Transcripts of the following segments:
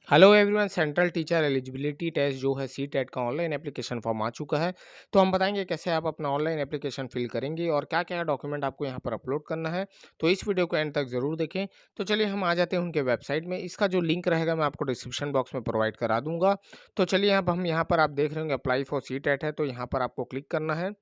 Hello everyone. Central teacher eligibility test जो है CTET का ऑनलाइन एप्लीकेशन फॉर्म आ चुका है। तो हम बताएंगे कैसे आप अपना ऑनलाइन एप्लीकेशन फिल करेंगे और क्या क्या डॉक्यूमेंट आपको यहाँ पर अपलोड करना है। तो इस वीडियो को एंड तक ज़रूर देखें। तो चलिए हम आ जाते हैं उनके वेबसाइट में। इसका जो लिंक रहेगा मैं आपको डिस्क्रिप्शन बॉक्स में प्रोवाइड करा दूंगा। तो चलिए अब हम यहाँ पर आप देख रहे होंगे अप्लाई फॉर सीटेट है, तो यहाँ पर आपको क्लिक करना है।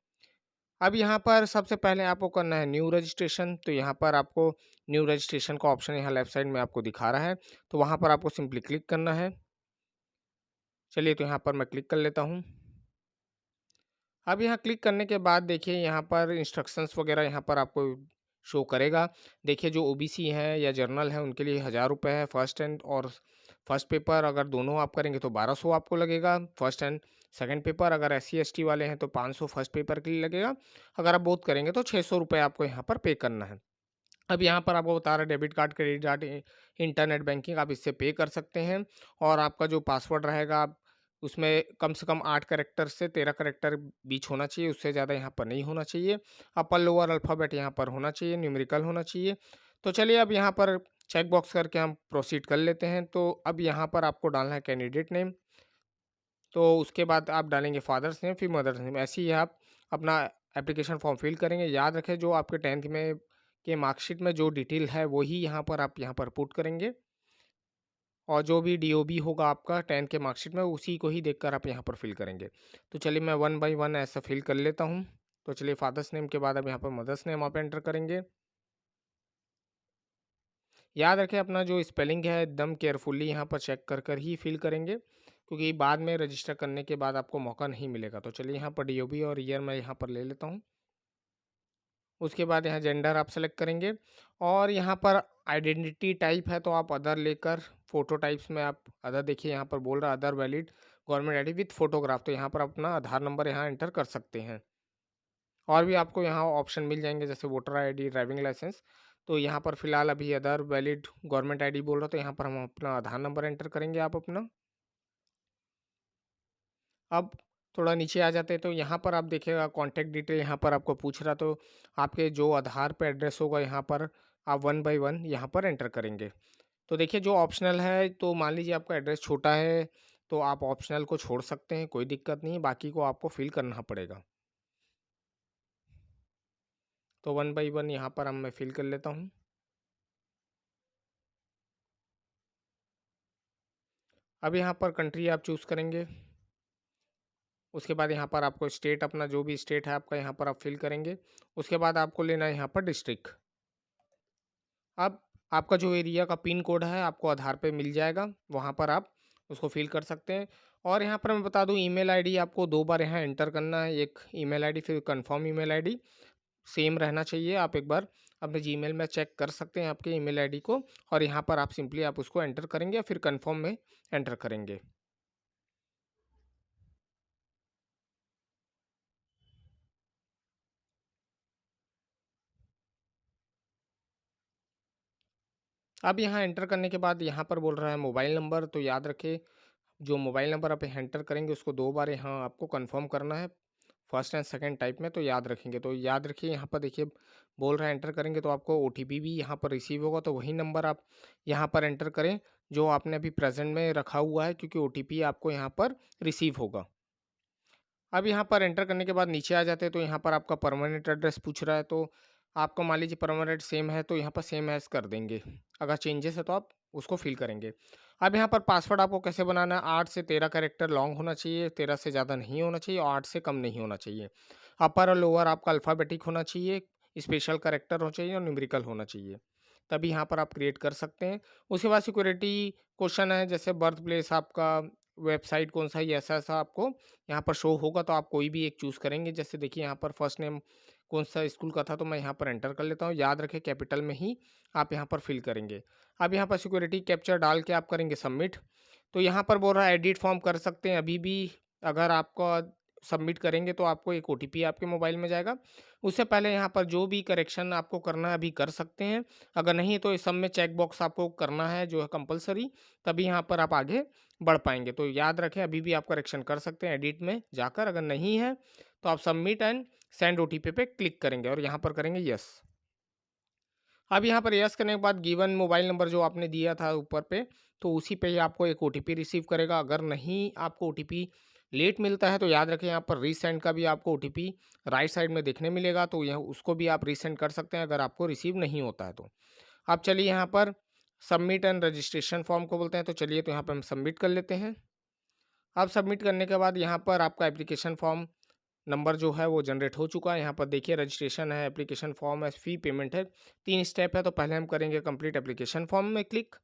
अब यहाँ पर सबसे पहले आपको करना है न्यू रजिस्ट्रेशन। तो यहाँ पर आपको न्यू रजिस्ट्रेशन का ऑप्शन यहाँ लेफ्ट साइड में आपको दिखा रहा है। तो वहाँ पर आपको सिंपली क्लिक करना है। चलिए तो यहाँ पर मैं क्लिक कर लेता हूँ। अब यहाँ क्लिक करने के बाद देखिए यहाँ पर इंस्ट्रक्शंस वगैरह यहाँ पर आपको शो करेगा। देखिए जो ओबीसी है या जर्नल है उनके लिए 1000 रुपये है फर्स्ट एंड और फर्स्ट पेपर अगर दोनों आप करेंगे तो 1200 आपको लगेगा फर्स्ट एंड सेकंड पेपर। अगर एस सी एस टी वाले हैं तो 500 फर्स्ट पेपर के लिए लगेगा। अगर आप बोथ करेंगे तो 600 रुपये आपको यहाँ पर पे करना है। अब यहाँ पर आपको बता रहा है debit card credit card internet banking आप इससे पे कर सकते हैं। और आपका जो पासवर्ड रहेगा आप उसमें कम से कम 8 करेक्टर से 13 करेक्टर बीच होना चाहिए, उससे ज़्यादा यहाँ पर नहीं होना चाहिए। अपर लोअर अल्फ़ाबेट यहाँ पर होना चाहिए, न्यूमेरिकल होना चाहिए। तो चलिए अब यहाँ पर चेक बॉक्स करके हम प्रोसीड कर लेते हैं। तो अब यहाँ पर आपको डालना है कैंडिडेट नेम। तो उसके बाद आप डालेंगे फादर्स नेम फिर मदर्स नेम। ऐसे ही आप अपना एप्लीकेशन फॉर्म फिल करेंगे। याद रखें जो आपके 10th में के मार्कशीट में जो डिटेल है वही यहाँ पर आप यहाँ पर पुट करेंगे। और जो भी डीओबी होगा आपका 10th के मार्कशीट में उसी को ही देखकर आप यहाँ पर फिल करेंगे। तो चलिए मैं वन बाय वन ऐसा फिल कर लेता हूँ। तो चलिए फादर्स नेम के बाद अब यहाँ पर मदर्स नेम आप एंटर करेंगे। याद रखें अपना जो स्पेलिंग है एकदम केयरफुली यहाँ पर चेक कर कर ही फिल करेंगे, क्योंकि बाद में रजिस्टर करने के बाद आपको मौका नहीं मिलेगा। तो चलिए यहाँ पर डीओबी और ईयर मैं यहाँ पर ले लेता हूँ। उसके बाद यहाँ जेंडर आप सेलेक्ट करेंगे। और यहाँ पर आइडेंटिटी टाइप है तो आप अदर लेकर फ़ोटो टाइप्स में आप अदर देखिए यहाँ पर बोल रहा है other valid government ID with photograph. तो यहाँ पर अपना आधार नंबर यहाँ एंटर कर सकते हैं। और भी आपको यहाँ ऑप्शन मिल जाएंगे जैसे वोटर आईडी ड्राइविंग लाइसेंस। तो यहाँ पर फिलहाल अभी अदर वैलिड गवर्नमेंट आईडी बोल रहा, तो यहाँ पर हम अपना आधार नंबर एंटर करेंगे आप अपना। अब थोड़ा नीचे आ जाते हैं तो यहाँ पर आप देखिएगा कॉन्टैक्ट डिटेल यहाँ पर आपको पूछ रहा, तो आपके जो आधार पे एड्रेस होगा यहाँ पर आप वन बाय वन यहाँ पर एंटर करेंगे। तो देखिए जो ऑप्शनल है तो मान लीजिए आपका एड्रेस छोटा है तो आप ऑप्शनल को छोड़ सकते हैं, कोई दिक्कत नहीं, बाकी को आपको फिल करना पड़ेगा। तो वन बाय वन यहाँ पर हम मैं फिल कर लेता हूँ। अब यहाँ पर कंट्री आप चूज़ करेंगे। उसके बाद यहाँ पर आपको स्टेट अपना जो भी स्टेट है आपका यहाँ पर आप फिल करेंगे। उसके बाद आपको लेना है यहाँ पर डिस्ट्रिक्ट। अब आपका जो एरिया का पिन कोड है आपको आधार पे मिल जाएगा, वहाँ पर आप उसको फिल कर सकते हैं। और यहाँ पर मैं बता दूँ ईमेल आईडी आपको 2 बार यहाँ एंटर करना है। एक ईमेल आईडी फिर कंफर्म ईमेल आईडी सेम रहना चाहिए। आप एक बार अपने जीमेल में चेक कर सकते हैं आपके ईमेल आईडी को। और यहाँ पर आप सिंपली आप उसको एंटर करेंगे फिर कंफर्म में एंटर करेंगे। अब यहाँ एंटर करने के बाद यहाँ पर बोल रहा है मोबाइल नंबर। तो याद रखें जो मोबाइल नंबर आप एंटर करेंगे उसको 2 बार यहाँ आपको कंफर्म करना है फर्स्ट एंड सेकंड टाइप में। तो याद रखेंगे, तो याद रखिए यहाँ पर देखिए बोल रहा है एंटर करेंगे तो आपको ओटीपी भी यहाँ पर रिसीव होगा। तो वही नंबर आप यहाँ पर एंटर करें जो आपने अभी प्रेजेंट में रखा हुआ है, क्योंकि ओटीपी आपको यहाँ पर रिसीव होगा। अब यहाँ पर एंटर करने के बाद नीचे आ जाते हैं तो यहाँ पर आपका परमानेंट एड्रेस पूछ रहा है। तो आपको मान लीजिए परमानेंट सेम है तो यहाँ पर सेम एज कर देंगे। अगर चेंजेस है तो आप उसको फिल करेंगे। अब यहाँ पर पासवर्ड आपको कैसे बनाना है, 8 से 13 कैरेक्टर लॉन्ग होना चाहिए, 13 से ज़्यादा नहीं होना चाहिए और 8 से कम नहीं होना चाहिए। अपर और लोअर आपका अल्फ़ाबेटिक होना चाहिए, स्पेशल कैरेक्टर होना चाहिए और न्यूमेरिकल होना चाहिए। तभी यहाँ पर आप क्रिएट कर सकते हैं। उसके बाद सिक्योरिटी क्वेश्चन है जैसे बर्थ प्लेस आपका वेबसाइट कौन सा है, ये ऐसा-ऐसा आपको यहाँ पर शो होगा। तो आप कोई भी एक चूज़ करेंगे। जैसे देखिए यहाँ पर फर्स्ट नेम कौन सा स्कूल का था तो मैं यहाँ पर एंटर कर लेता हूँ। याद रखें कैपिटल में ही आप यहाँ पर फिल करेंगे। अब यहाँ पर सिक्योरिटी कैप्चर डाल के आप करेंगे सबमिट। तो यहाँ पर बोल रहा है एडिट फॉर्म कर सकते हैं अभी भी। अगर आपका सबमिट करेंगे तो आपको एक ओटीपी आपके मोबाइल में जाएगा। उससे पहले यहाँ पर जो भी करेक्शन आपको करना है अभी कर सकते हैं। अगर नहीं है तो इस सब में चेक बॉक्स आपको करना है जो है कंपलसरी, तभी यहाँ पर आप आगे बढ़ पाएंगे। तो याद रखें अभी भी आप करेक्शन कर सकते हैं एडिट में जाकर। अगर नहीं है तो आप सबमिट एंड सेंड ओटीपी पे क्लिक करेंगे और यहाँ पर करेंगे यस। अब यहाँ पर यस करने के बाद गिवन मोबाइल नंबर जो आपने दिया था ऊपर पे, तो उसी पे ही आपको एक ओटीपी रिसीव करेगा। अगर नहीं आपको ओटीपी लेट मिलता है तो याद रखें यहाँ पर रीसेंड का भी आपको ओटीपी राइट साइड में देखने मिलेगा, तो यह उसको भी आप रीसेंड कर सकते हैं अगर आपको रिसीव नहीं होता है तो। अब चलिए यहाँ पर सबमिट एंड रजिस्ट्रेशन फॉर्म को बोलते हैं, तो चलिए तो यहाँ पे हम सबमिट कर लेते हैं। अब सबमिट करने के बाद यहाँ पर आपका एप्लीकेशन फॉर्म नंबर जो है वो जनरेट हो चुका है। यहाँ पर देखिए रजिस्ट्रेशन है, एप्लीकेशन फॉर्म है, फी पेमेंट है, 3 स्टेप है। तो पहले हम करेंगे कंप्लीट एप्लीकेशन फॉर्म में क्लिक।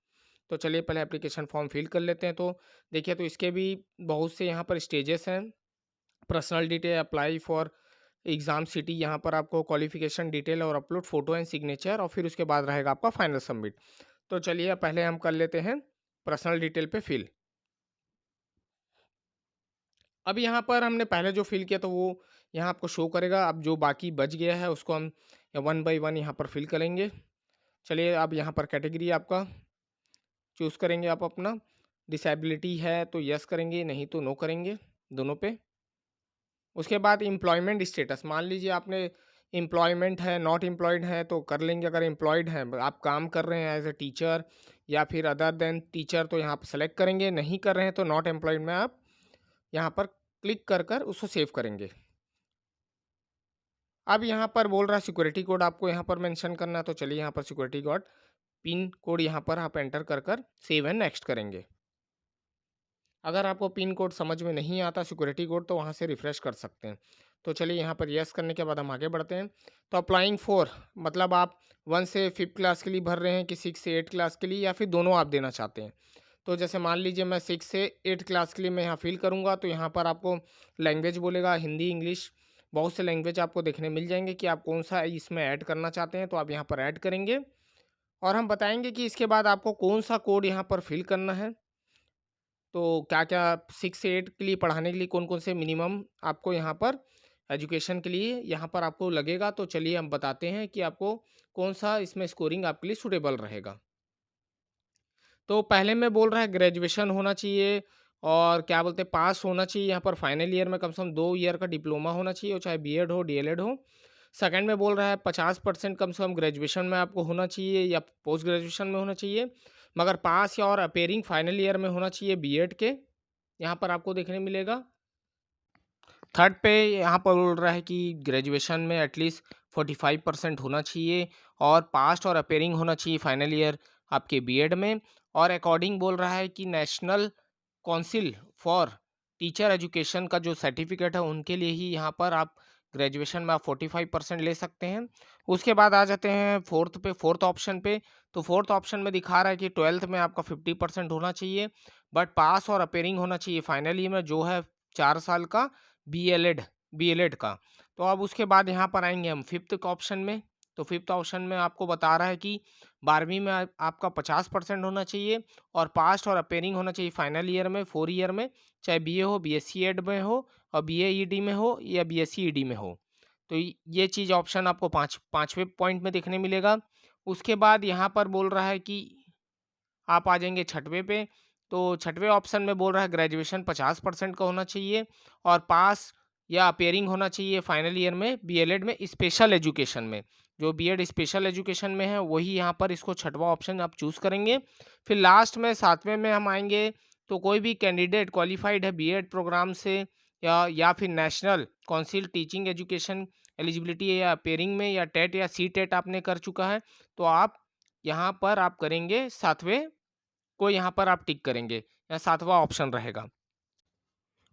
तो चलिए पहले एप्लीकेशन फॉर्म फिल कर लेते हैं। तो देखिए तो इसके भी बहुत से यहाँ पर स्टेजेस हैं। Personal detail, apply for exam city, यहाँ पर आपको क्वालिफिकेशन डिटेल और अपलोड फ़ोटो एंड सिग्नेचर, और फिर उसके बाद रहेगा आपका फाइनल सबमिट। तो चलिए पहले हम कर लेते हैं पर्सनल डिटेल पे फिल। अब यहाँ पर हमने पहले जो फ़िल किया तो वो यहाँ आपको शो करेगा। अब जो बाकी बच गया है उसको हम वन बाय वन यहाँ पर फिल करेंगे। चलिए अब यहाँ पर कैटेगरी आपका चूज़ करेंगे आप अपना। डिसेबिलिटी है तो यस करेंगे, नहीं तो नो करेंगे, दोनों पे। उसके बाद एम्प्लॉयमेंट स्टेटस, मान लीजिए आपने एम्प्लॉयमेंट है, नॉट एम्प्लॉयड है तो कर लेंगे। अगर एम्प्लॉयड हैं, आप काम कर रहे हैं एज ए टीचर या फिर अदर देन टीचर, तो यहाँ पर सेलेक्ट करेंगे। नहीं कर रहे हैं तो नॉट एम्प्लॉयड में आप यहाँ पर क्लिक कर कर उसको सेव करेंगे। अब यहाँ पर बोल रहा है सिक्योरिटी कोड आपको यहाँ पर मेंशन करना है, तो चलिए यहाँ पर सिक्योरिटी कोड पिन कोड यहाँ पर आप एंटर कर कर सेव एंड नेक्स्ट करेंगे। अगर आपको पिन कोड समझ में नहीं आता सिक्योरिटी कोड, तो वहाँ से रिफ्रेश कर सकते हैं। तो चलिए यहाँ पर यस करने के बाद हम आगे बढ़ते हैं। तो अप्लाइंग फॉर मतलब आप 1 से 5th क्लास के लिए भर रहे हैं कि 6 से 8 क्लास के लिए, या फिर दोनों आप देना चाहते हैं। तो जैसे मान लीजिए मैं 6 से 8 क्लास के लिए मैं यहाँ फिल करूँगा, तो यहाँ पर आपको लैंग्वेज बोलेगा हिंदी, इंग्लिश, बहुत से लैंग्वेज आपको देखने मिल जाएंगे कि आप कौन सा इसमें ऐड करना चाहते हैं, तो आप यहाँ पर ऐड करेंगे। और हम बताएंगे कि इसके बाद आपको कौन सा कोड यहाँ पर फिल करना है। तो क्या-क्या 6 से 8 के लिए पढ़ाने के लिए कौन-कौन से मिनिमम आपको यहाँ पर एजुकेशन के लिए यहाँ पर आपको लगेगा, तो चलिए हम बताते हैं कि आपको कौन-सा इसमें स्कोरिंग आपके लिए सूटेबल रहेगा। तो पहले में बोल रहा है ग्रेजुएशन होना चाहिए, और क्या बोलते हैं पास होना चाहिए यहाँ पर फाइनल ईयर में, कम से कम 2 ईयर का डिप्लोमा होना चाहिए, और चाहे बीएड हो, डीएलएड हो। सेकंड में बोल रहा है 50% कम से कम ग्रेजुएशन में आपको होना चाहिए या पोस्ट ग्रेजुएशन में होना चाहिए, मगर पास या और अपेयरिंग फाइनल ईयर में होना चाहिए बीएड के, यहाँ पर आपको देखने मिलेगा। थर्ड पे यहाँ पर बोल रहा है कि ग्रेजुएशन में एटलीस्ट 45% होना चाहिए, और पास्ट और अपेयरिंग होना चाहिए फाइनल ईयर आपके बीएड में। और अकॉर्डिंग बोल रहा है कि national council for teacher education का जो सर्टिफिकेट है उनके लिए ही यहाँ पर आप ग्रेजुएशन में आप 45% ले सकते हैं। उसके बाद आ जाते हैं फोर्थ ऑप्शन पे। तो फोर्थ ऑप्शन में दिखा रहा है कि 12th में आपका 50% होना चाहिए, बट पास और अपेयरिंग होना चाहिए फाइनल ईयर में जो है 4 साल का बीएलएड बीएलएड का। तो अब उसके बाद यहाँ पर आएंगे हम फिफ्थ ऑप्शन में। तो फिफ्थ ऑप्शन में आपको बता रहा है कि 12वीं में आपका 50% होना चाहिए, और पास्ट और अपेयरिंग होना चाहिए फाइनल ईयर में 4 ईयर में, चाहे बीए हो, बीएससी एड में हो, और बीए ईडी में हो, या बीएससी ईडी में हो। तो ये चीज़ ऑप्शन आपको पाँचवें पॉइंट में देखने मिलेगा। उसके बाद यहाँ पर बोल रहा है कि आप आ जाएँगे छठवें पे। तो छठवें ऑप्शन में बोल रहा है ग्रेजुएशन 50% का होना चाहिए, और पास या अपेयरिंग होना चाहिए फाइनल ईयर में बीएलएड में स्पेशल एजुकेशन में। जो बीएड स्पेशल एजुकेशन में है वही यहाँ पर इसको छठवां ऑप्शन आप चूज़ करेंगे। फिर लास्ट में 7वें में हम आएँगे, तो कोई भी कैंडिडेट क्वालिफाइड है बीएड प्रोग्राम से, या फिर national council teaching education eligibility है, या अपेयरिंग में, या टेट या सीटेट आपने कर चुका है, तो आप यहाँ पर आप करेंगे 7वें को यहाँ पर आप टिक करेंगे, या 7वां ऑप्शन रहेगा।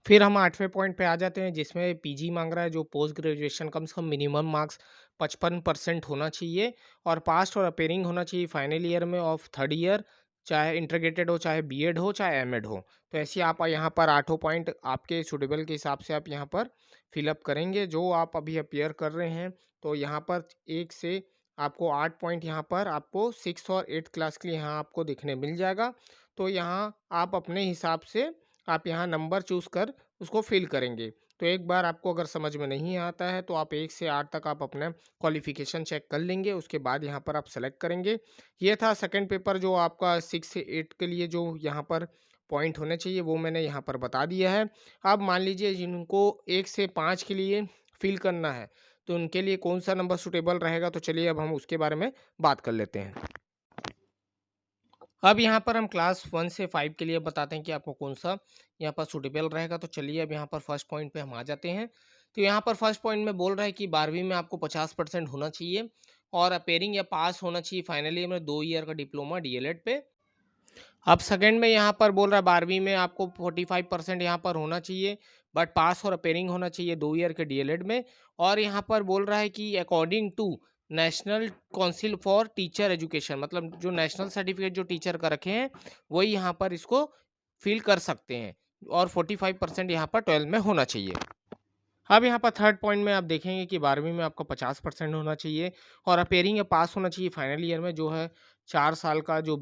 फिर हम 8वें पॉइंट पे आ जाते हैं जिसमें पीजी माँग रहा है, जो पोस्ट ग्रेजुएशन कम से कम मिनिमम मार्क्स 55% होना चाहिए, और पास्ट और अपेयरिंग होना चाहिए फाइनल ईयर में ऑफ 3rd ईयर, चाहे इंटीग्रेटेड हो, चाहे बीएड हो, चाहे एमएड हो। तो ऐसे आप यहाँ पर 8 पॉइंट आपके सूटेबल के हिसाब से आप यहाँ पर फिलअप करेंगे जो आप अभी अपीयर कर रहे हैं। तो यहाँ पर 1 से आपको 8 पॉइंट यहाँ पर आपको 6 और 8 क्लास के लिए यहाँ आपको देखने मिल जाएगा। तो यहाँ आप अपने हिसाब से आप यहाँ नंबर चूज़ कर उसको फ़िल करेंगे। तो एक बार आपको अगर समझ में नहीं आता है तो आप 1 से 8 तक आप अपना क्वालिफ़िकेशन चेक कर लेंगे, उसके बाद यहाँ पर आप सेलेक्ट करेंगे। ये था सेकंड पेपर जो आपका 6 से 8 के लिए जो यहाँ पर पॉइंट होने चाहिए वो मैंने यहाँ पर बता दिया है। अब मान लीजिए जिनको 1 से 5 के लिए फ़िल करना है, तो उनके लिए कौन-सा नंबर सूटेबल रहेगा, तो चलिए अब हम उसके बारे में बात कर लेते हैं। अब यहाँ पर हम क्लास 1 से 5 के लिए बताते हैं कि आपको कौन-सा यहाँ पर सूटेबल रहेगा। तो चलिए अब यहाँ पर फर्स्ट पॉइंट पे हम आ जाते हैं। तो यहाँ पर फर्स्ट पॉइंट में बोल रहा है कि 12वीं में आपको 50% होना चाहिए और अपीयरिंग या पास होना चाहिए फाइनल ईयर में 2 ईयर का डिप्लोमा डीएलएड पे। अब सेकंड में यहाँ पर बोल रहा है 12वीं में आपको 45% यहाँ पर होना चाहिए, बट पास और अपीयरिंग होना चाहिए 2 ईयर के डीएलएड में। और यहाँ पर बोल रहा है कि according to national council for teacher education, मतलब जो नेशनल सर्टिफिकेट जो टीचर का रखे हैं वही यहाँ पर इसको फिल कर सकते हैं। और 45% यहाँ पर 12 में होना चाहिए। अब यहाँ पर थर्ड पॉइंट में आप देखेंगे कि 12वीं में आपका 50% होना चाहिए और अपीयरिंग या पास होना चाहिए फाइनल ईयर में, जो है 4 साल का जो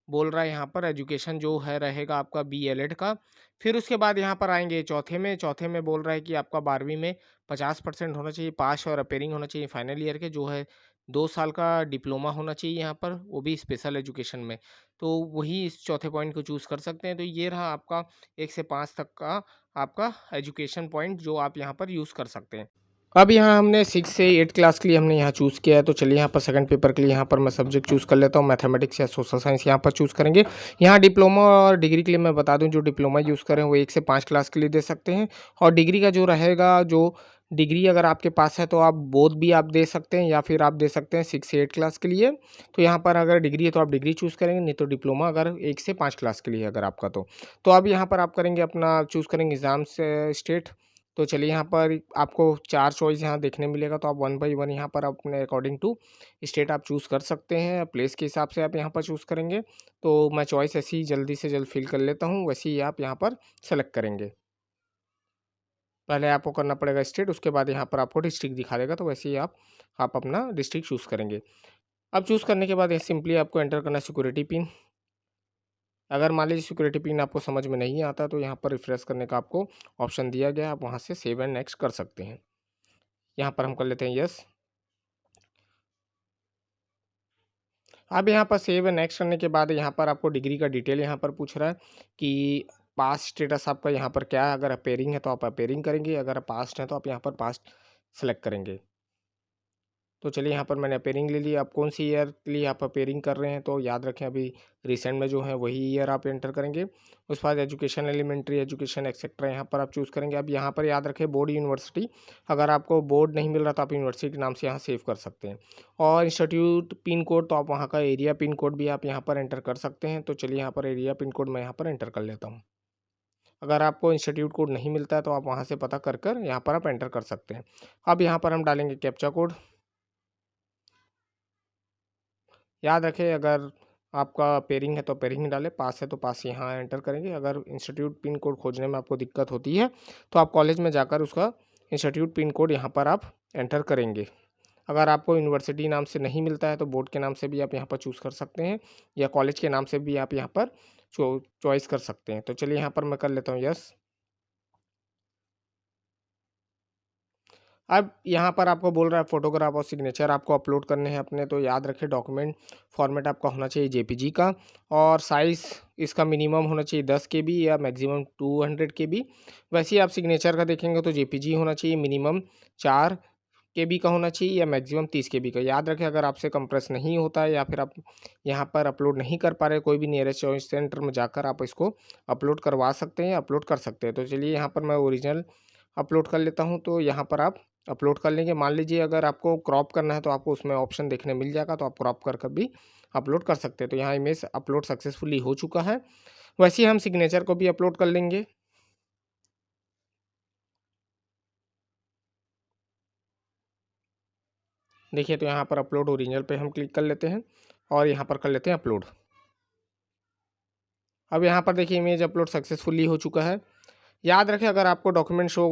बोल रहा है यहाँ पर एजुकेशन जो है रहेगा आपका बीएलएड का। फिर उसके बाद यहाँ पर आएंगे चौथे में बोल रहा है कि आपका 12वीं में 50% होना चाहिए पास और अपीयरिंग होना चाहिए फाइनल ईयर के, जो है 2 साल का डिप्लोमा होना चाहिए यहाँ पर, वो भी स्पेशल एजुकेशन में। तो वही इस चौथे पॉइंट को चूज़ कर सकते हैं। तो ये रहा आपका 1 से 5 तक का आपका एजुकेशन पॉइंट जो आप यहाँ पर यूज़ कर सकते हैं। अब यहाँ हमने 6 से 8 क्लास के लिए हमने यहाँ चूज़ किया है, तो चलिए यहाँ पर सेकंड पेपर के लिए यहाँ पर मैं सब्जेक्ट चूज़ कर लेता हूँ, मैथमेटिक्स या सोशल साइंस यहाँ पर चूज़ करेंगे। यहाँ डिप्लोमा और डिग्री के लिए मैं बता दूँ, जो डिप्लोमा यूज़ करें वो 1 से 5 क्लास के लिए दे सकते हैं। और डिग्री का जो रहेगा, जो डिग्री अगर आपके पास है तो आप बोथ भी आप दे सकते हैं या फिर आप दे सकते हैं 6 से 8 क्लास के लिए। तो यहाँ पर अगर डिग्री है तो आप डिग्री चूज़ करेंगे, नहीं तो डिप्लोमा अगर 1 से 5 क्लास के लिए अगर आपका तो अब यहाँ पर आप करेंगे अपना चूज़ करेंगे एग्ज़ाम्स स्टेट। तो चलिए यहाँ पर आपको 4 चॉइस यहाँ देखने मिलेगा, तो आप 1 बाई 1 यहाँ पर अपने अकॉर्डिंग टू स्टेट आप चूज़ कर सकते हैं। प्लेस के हिसाब से आप यहाँ पर चूज़ करेंगे। तो मैं चॉइस ऐसी जल्दी से जल्द फिल कर लेता हूँ, वैसे ही आप यहाँ पर सेलेक्ट करेंगे। पहले आपको करना पड़ेगा स्टेट, उसके बाद यहाँ पर आपको डिस्ट्रिक्ट दिखा देगा, तो वैसे ही आप अपना डिस्ट्रिक्ट चूज़ करेंगे। अब चूज़ करने के बाद ये सिंपली आपको एंटर करना है सिक्योरिटी पिन। अगर मान लीजिए सिक्योरिटी पिन आपको समझ में नहीं आता तो यहाँ पर रिफ्रेश करने का आपको ऑप्शन दिया गया है, आप वहाँ से सेव एंड नेक्स्ट कर सकते हैं। यहाँ पर हम कर लेते हैं यस। अब यहाँ पर सेव एंड नेक्स्ट करने के बाद यहाँ पर आपको डिग्री का डिटेल यहाँ पर पूछ रहा है कि पास स्टेटस आपका यहाँ पर क्या है। अगर अपेयरिंग है तो आप अपेयरिंग करेंगे, अगर पास्ट है तो आप यहाँ पर पास्ट सेलेक्ट करेंगे। तो चलिए यहाँ पर मैंने अपेयरिंग ले ली। आप कौन सी ईयर के लिए आप अपेयरिंग कर रहे हैं तो याद रखें अभी रिसेंट में जो है वही ईयर आप एंटर करेंगे। उसके बाद एजुकेशन, एलिमेंट्री एजुकेशन एक्सेट्रा यहाँ पर आप चूज़ करेंगे। अब यहाँ पर याद रखें बोर्ड यूनिवर्सिटी, अगर आपको बोर्ड नहीं मिल रहा तो आप यूनिवर्सिटी के नाम से यहाँ सेव कर सकते हैं। और इंस्टीट्यूट पिन कोड, तो आप वहाँ का एरिया पिन कोड भी आप यहाँ पर एंटर कर सकते हैं। तो चलिए यहाँ पर एरिया पिन कोड मैं यहाँ पर एंटर कर लेता हूँ। अगर आपको इंस्टीट्यूट कोड नहीं मिलता है तो आप वहाँ से पता कर कर यहाँ पर आप एंटर कर सकते हैं। अब यहाँ पर हम डालेंगे कैप्चा कोड। याद रखें अगर आपका पेयरिंग है तो पेयरिंग डालें, पास है तो पास यहाँ एंटर करेंगे। अगर इंस्टीट्यूट पिन कोड खोजने में आपको दिक्कत होती है तो आप कॉलेज में जाकर उसका इंस्टीट्यूट पिन कोड यहाँ पर आप एंटर करेंगे। अगर आपको यूनिवर्सिटी नाम से नहीं मिलता है तो बोर्ड के नाम से भी आप यहाँ पर चूज़ कर सकते हैं या कॉलेज के नाम से भी आप यहाँ पर चॉइस कर सकते हैं। तो चलिए यहाँ पर मैं कर लेता हूँ यस। अब यहाँ पर आपको बोल रहा है फ़ोटोग्राफ और सिग्नेचर आपको अपलोड करने हैं अपने, तो याद रखें डॉक्यूमेंट फॉर्मेट आपका होना चाहिए जेपीजी का और साइज़ इसका मिनिमम होना चाहिए 10 केबी या मैक्सिमम 200 केबी। वैसे ही आप सिग्नेचर का देखेंगे तो जेपीजी होना चाहिए, मिनिमम 4 केबी का होना चाहिए या मैक्सिमम 30 केबी का। याद रखें अगर आपसे कंप्रेस नहीं होता है या फिर आप यहाँ पर अपलोड नहीं कर पा रहे, कोई भी नियरेस्ट चॉइस सेंटर में जाकर आप इसको अपलोड करवा सकते हैं, अपलोड कर सकते हैं। तो चलिए यहाँ पर मैं ओरिजिनल अपलोड कर लेता हूँ, तो यहाँ पर आप अपलोड कर लेंगे। मान लीजिए अगर आपको क्रॉप करना है तो आपको उसमें ऑप्शन देखने मिल जाएगा, तो आप क्रॉप कर कर भी अपलोड कर सकते हैं। तो यहाँ इमेज अपलोड सक्सेसफुली हो चुका है। वैसे ही हम सिग्नेचर को भी अपलोड कर लेंगे। देखिए तो यहाँ पर अपलोड ओरिजिनल पे हम क्लिक कर लेते हैं और यहाँ पर कर लेते हैं अपलोड। अब यहाँ पर देखिए इमेज अपलोड सक्सेसफुली हो चुका है। याद रखें अगर आपको डॉक्यूमेंट शो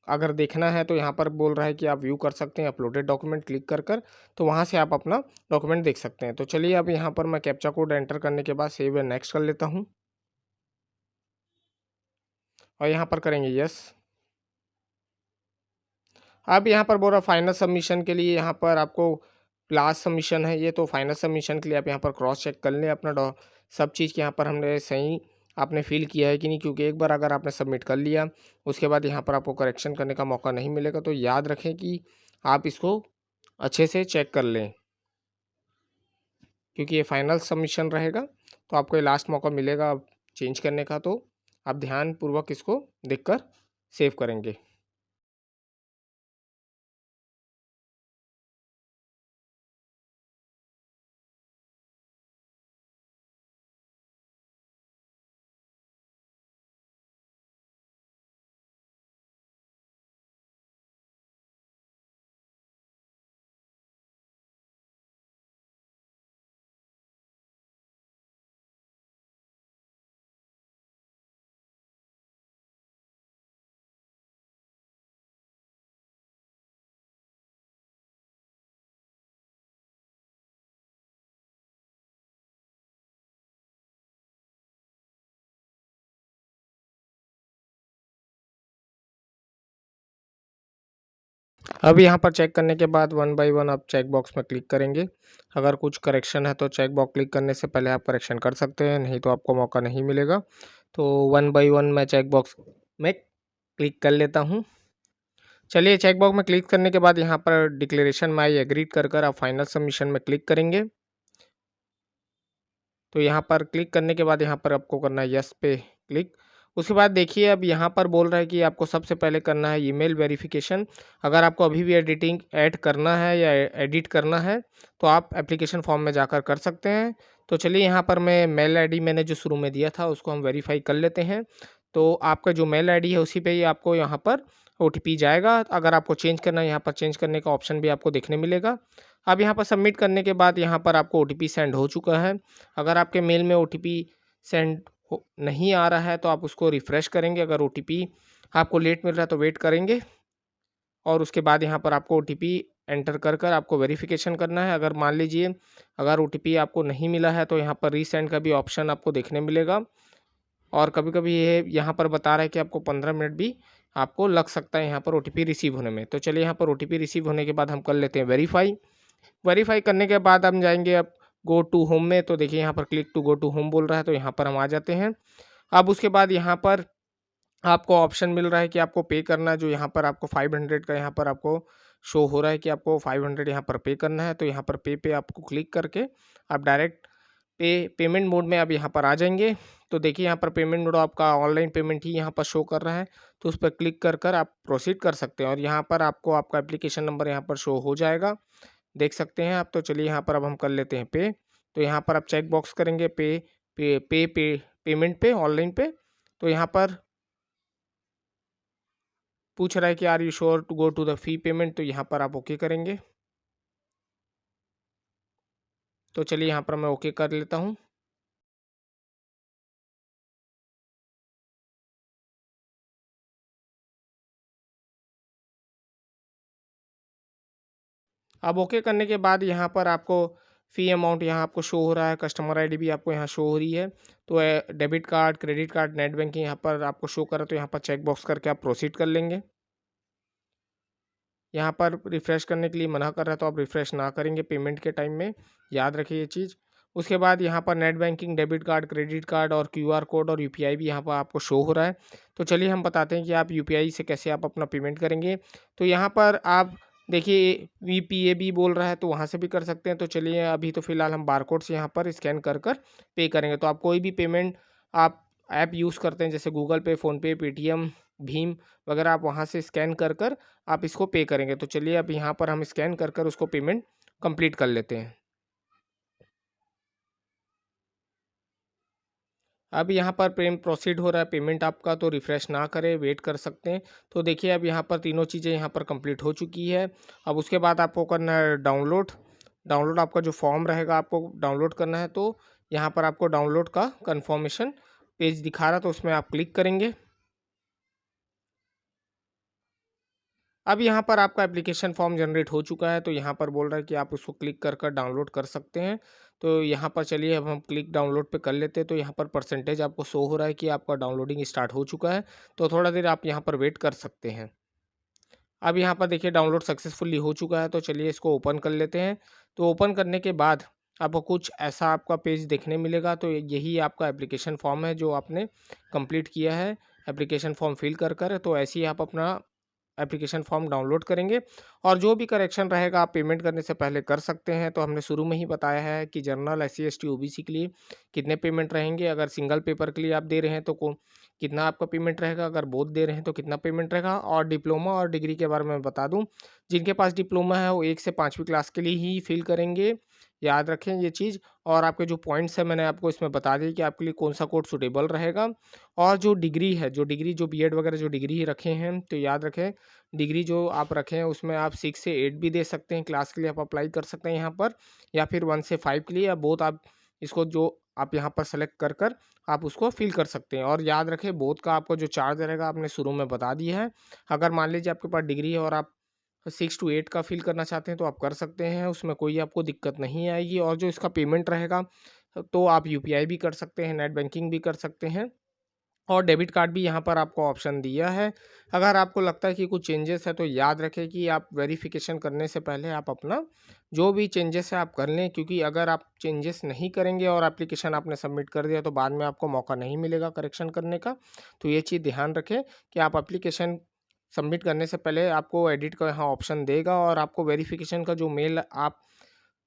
अगर देखना है तो यहाँ पर बोल रहा है कि आप व्यू कर सकते हैं अपलोडेड डॉक्यूमेंट क्लिक कर कर, तो वहाँ से आप अपना डॉक्यूमेंट देख सकते हैं। तो चलिए अब यहाँ पर मैं कैप्चा कोड एंटर करने के बाद सेव एंड नेक्स्ट कर लेता हूँ और यहाँ पर करेंगे यस। अब यहाँ पर बोल रहा फाइनल सबमिशन के लिए, यहाँ पर आपको लास्ट सबमिशन है ये, तो फाइनल सबमिशन के लिए आप यहाँ पर क्रॉस चेक कर लें अपना सब चीज़ के यहाँ पर हमने सही आपने फिल किया है कि नहीं, क्योंकि एक बार अगर आपने सबमिट कर लिया उसके बाद यहाँ पर आपको करेक्शन करने का मौका नहीं मिलेगा। तो याद रखें कि आप इसको अच्छे से चेक कर लें, क्योंकि ये फाइनल सबमिशन रहेगा, तो आपको ये लास्ट मौका मिलेगा चेंज करने का, तो आप ध्यानपूर्वक इसको देखकर सेव करेंगे। अब यहाँ पर चेक करने के बाद वन बाय वन आप चेक बॉक्स में क्लिक करेंगे। अगर कुछ करेक्शन है तो चेक बॉक्स क्लिक करने से पहले आप करेक्शन कर सकते हैं, नहीं तो आपको मौका नहीं मिलेगा। तो वन बाय वन मैं चेक बॉक्स में क्लिक कर लेता हूँ। चलिए, चेक बॉक्स में क्लिक करने के बाद यहाँ पर डिक्लेरेशन में आई एग्रीड कर आप फाइनल सबमिशन में क्लिक करेंगे। तो यहाँ पर क्लिक करने के बाद यहाँ पर आपको करना है यस पे क्लिक। उसके बाद देखिए, अब यहाँ पर बोल रहा है कि आपको सबसे पहले करना है ईमेल वेरिफिकेशन। अगर आपको अभी भी एडिटिंग ऐड करना है या एडिट करना है तो आप एप्लीकेशन फॉर्म में जाकर कर सकते हैं। तो चलिए, यहाँ पर मैं मेल आईडी मैंने जो शुरू में दिया था उसको हम वेरीफाई कर लेते हैं। तो आपका जो मेल आईडी है उसी पे ही आपको यहाँ पर ओटीपी जाएगा। अगर आपको चेंज करना है, यहाँ पर चेंज करने का ऑप्शन भी आपको देखने मिलेगा। अब यहाँ पर सबमिट करने के बाद यहाँ पर आपको ओटीपी सेंड हो चुका है। अगर आपके मेल में ओटीपी सेंड हो नहीं आ रहा है तो आप उसको रिफ़्रेश करेंगे। अगर ओटीपी आपको लेट मिल रहा है तो वेट करेंगे, और उसके बाद यहाँ पर आपको ओटीपी एंटर कर आपको वेरिफ़िकेशन करना है। अगर मान लीजिए अगर ओटीपी आपको नहीं मिला है तो यहाँ पर रीसेंड का भी ऑप्शन आपको देखने मिलेगा, और कभी-कभी ये यहाँ पर बता रहा है कि आपको 15 मिनट भी आपको लग सकता है यहाँ पर ओटीपी रिसीव होने में। तो चलिए, यहाँ पर ओटीपी रिसीव होने के बाद हम कर लेते हैं वेरीफ़ाई। वेरीफ़ाई करने के बाद हम जाएँगे अब गो टू होम में। तो देखिए, यहाँ पर click to go to home बोल रहा है, तो यहाँ पर हम आ जाते हैं। अब उसके बाद यहाँ पर आपको ऑप्शन मिल रहा है कि आपको पे करना है, जो यहाँ पर आपको 500 का यहाँ पर आपको शो हो रहा है कि आपको 500 यहाँ पर पे करना है। तो यहाँ पर पे आपको क्लिक करके आप डायरेक्ट पेमेंट मोड में अब यहाँ पर आ जाएँगे। तो देखिए, यहाँ पर पेमेंट मोड आपका ऑनलाइन पेमेंट ही यहाँ पर शो कर रहा है, तो उस पर क्लिक कर आप प्रोसीड कर सकते हैं, और यहाँ पर आपको आपका एप्लीकेशन नंबर यहाँ पर शो हो जाएगा, देख सकते हैं आप। तो चलिए, यहाँ पर अब हम कर लेते हैं पे। तो यहाँ पर आप चेक बॉक्स करेंगे पेमेंट पे ऑनलाइन पे। तो यहाँ पर पूछ रहा है कि are you sure to go to the fee payment, तो यहाँ पर आप ओके करेंगे। तो चलिए, यहाँ पर मैं ओके कर लेता हूँ। अब ओके करने के बाद यहाँ पर आपको फ़ी अमाउंट यहाँ आपको शो हो रहा है, कस्टमर आईडी भी आपको यहाँ शो हो रही है। तो debit card, credit card, net banking यहाँ पर आपको शो कर रहा है, तो यहाँ पर चेक बॉक्स करके आप प्रोसीड कर लेंगे। यहाँ पर रिफ़्रेश करने के लिए मना कर रहा है, तो आप रिफ़्रेश ना करेंगे पेमेंट के टाइम में, याद रखिए ये चीज़। उसके बाद यहाँ पर net banking, debit card, credit card और क्यूआर कोड और यूपीआई भी यहाँ पर आपको शो हो रहा है। तो चलिए, हम बताते हैं कि आप यूपीआई से कैसे आप अपना पेमेंट करेंगे। तो यहाँ पर आप देखिए, वीपीएबी बोल रहा है, तो वहाँ से भी कर सकते हैं। तो चलिए, अभी तो फ़िलहाल हम बारकोड से यहाँ पर स्कैन कर पे करेंगे। तो आप कोई भी पेमेंट आप ऐप यूज़ करते हैं, जैसे गूगल पे, फ़ोनपे, पेटीएम, भीम वगैरह, आप वहाँ से स्कैन कर आप इसको पे करेंगे। तो चलिए, अब यहाँ पर हम स्कैन कर उसको पेमेंट कंप्लीट कर लेते हैं। अब यहाँ पर प्रोसीड हो रहा है पेमेंट आपका, तो रिफ़्रेश ना करें, वेट कर सकते हैं। तो देखिए, अब यहाँ पर तीनों चीज़ें यहाँ पर कंप्लीट हो चुकी है। अब उसके बाद आपको करना है डाउनलोड। डाउनलोड आपका जो फॉर्म रहेगा आपको डाउनलोड करना है। तो यहाँ पर आपको डाउनलोड का कन्फर्मेशन पेज दिखा रहा है, तो उसमें आप क्लिक करेंगे। अब यहाँ पर आपका एप्लीकेशन फॉर्म जनरेट हो चुका है, तो यहाँ पर बोल रहा है कि आप उसको क्लिक कर डाउनलोड कर सकते हैं। तो यहाँ पर चलिए, अब हम क्लिक डाउनलोड पे कर लेते हैं। तो यहाँ पर परसेंटेज आपको शो हो रहा है कि आपका डाउनलोडिंग स्टार्ट हो चुका है। तो थोड़ा देर आप यहाँ पर वेट कर सकते हैं। अब यहाँ पर देखिए, डाउनलोड सक्सेसफुली हो चुका है। तो चलिए, इसको ओपन कर लेते हैं। तो ओपन करने के बाद आपको कुछ ऐसा आपका पेज देखने मिलेगा। तो यही आपका एप्लीकेशन फॉर्म है जो आपने कंप्लीट किया है, एप्लीकेशन फॉर्म फिल कर तो ऐसे ही आप अपना एप्लीकेशन फॉर्म डाउनलोड करेंगे और जो भी करेक्शन रहेगा आप पेमेंट करने से पहले कर सकते हैं। तो हमने शुरू में ही बताया है कि जनरल, एससी, एसटी, ओबीसी के लिए कितने पेमेंट रहेंगे, अगर सिंगल पेपर के लिए आप दे रहे हैं तो कितना आपका पेमेंट रहेगा, अगर बोथ दे रहे हैं तो कितना पेमेंट रहेगा। और डिप्लोमा और डिग्री के बारे में बता दूँ, जिनके पास डिप्लोमा है वो 1 से 5वीं क्लास के लिए ही फिल करेंगे, याद रखें ये चीज़। और आपके जो पॉइंट्स हैं मैंने आपको इसमें बता दिए कि आपके लिए कौन-सा कोड सूटेबल रहेगा। और जो डिग्री है, जो बीएड वगैरह जो डिग्री रखे हैं, तो याद रखें डिग्री जो आप रखे हैं उसमें आप 6 से 8 भी दे सकते हैं, क्लास के लिए आप अप्लाई कर सकते हैं यहाँ पर, या फिर 1 से 5 के लिए, या बोथ आप इसको जो आप यहाँ पर सेलेक्ट कर आप उसको फिल कर सकते हैं। और याद रखें बोथ का आपको जो चार्ज रहेगा आपने शुरू में बता दिया है। अगर मान लीजिए आपके पास डिग्री है और आप 6 टू 8 का फ़िल करना चाहते हैं तो आप कर सकते हैं, उसमें कोई आपको दिक्कत नहीं आएगी। और जो इसका पेमेंट रहेगा तो आप यूपीआई भी कर सकते हैं, नेट बैंकिंग भी कर सकते हैं और डेबिट कार्ड भी यहाँ पर आपको ऑप्शन दिया है। अगर आपको लगता है कि कुछ चेंजेस है तो याद रखें कि आप वेरिफ़िकेशन करने से पहले आप अपना जो भी चेंजेस है आप कर लें, क्योंकि अगर आप चेंजेस नहीं करेंगे और एप्लीकेशन आपने सबमिट कर दिया तो बाद में आपको मौका नहीं मिलेगा करेक्शन करने का। तो ये चीज़ ध्यान रखें कि आप एप्लीकेशन सबमिट करने से पहले आपको एडिट का यहाँ ऑप्शन देगा और आपको वेरिफ़िकेशन का जो मेल आप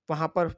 वहाँ पर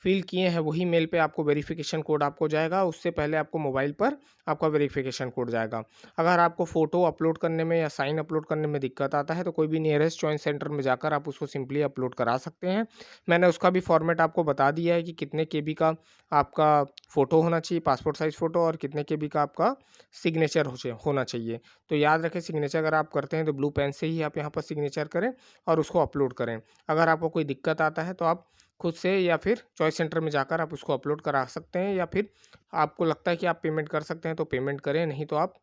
फ़िल किए हैं वही मेल पे आपको वेरिफ़िकेशन कोड आपको जाएगा, उससे पहले आपको मोबाइल पर आपका वेरिफ़िकेशन कोड जाएगा। अगर आपको फ़ोटो अपलोड करने में या साइन अपलोड करने में दिक्कत आता है तो कोई भी नियरेस्ट चॉइस सेंटर में जाकर आप उसको सिंपली अपलोड करा सकते हैं। मैंने उसका भी फ़ॉर्मेट आपको बता दिया है कि कितने केबी का आपका फ़ोटो होना चाहिए, पासपोर्ट साइज़ फ़ोटो, और कितने केबी का आपका सिग्नेचर होना चाहिए। तो याद रखें सिग्नेचर अगर आप करते हैं तो ब्लू पेन से ही आप यहाँ पर सिग्नेचर करें और उसको अपलोड करें। अगर आपको कोई दिक्कत आता है तो आप खुद से या फिर चॉइस सेंटर में जाकर आप उसको अपलोड करा सकते हैं, या फिर आपको लगता है कि आप पेमेंट कर सकते हैं तो पेमेंट करें, नहीं तो आप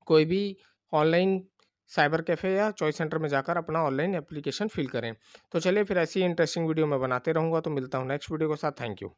कोई भी ऑनलाइन साइबर कैफ़े या चॉइस सेंटर में जाकर अपना ऑनलाइन एप्लीकेशन फिल करें। तो चलिए फिर ऐसी इंटरेस्टिंग वीडियो मैं बनाते रहूँगा, तो मिलता हूँ नेक्स्ट वीडियो के साथ। Thank you.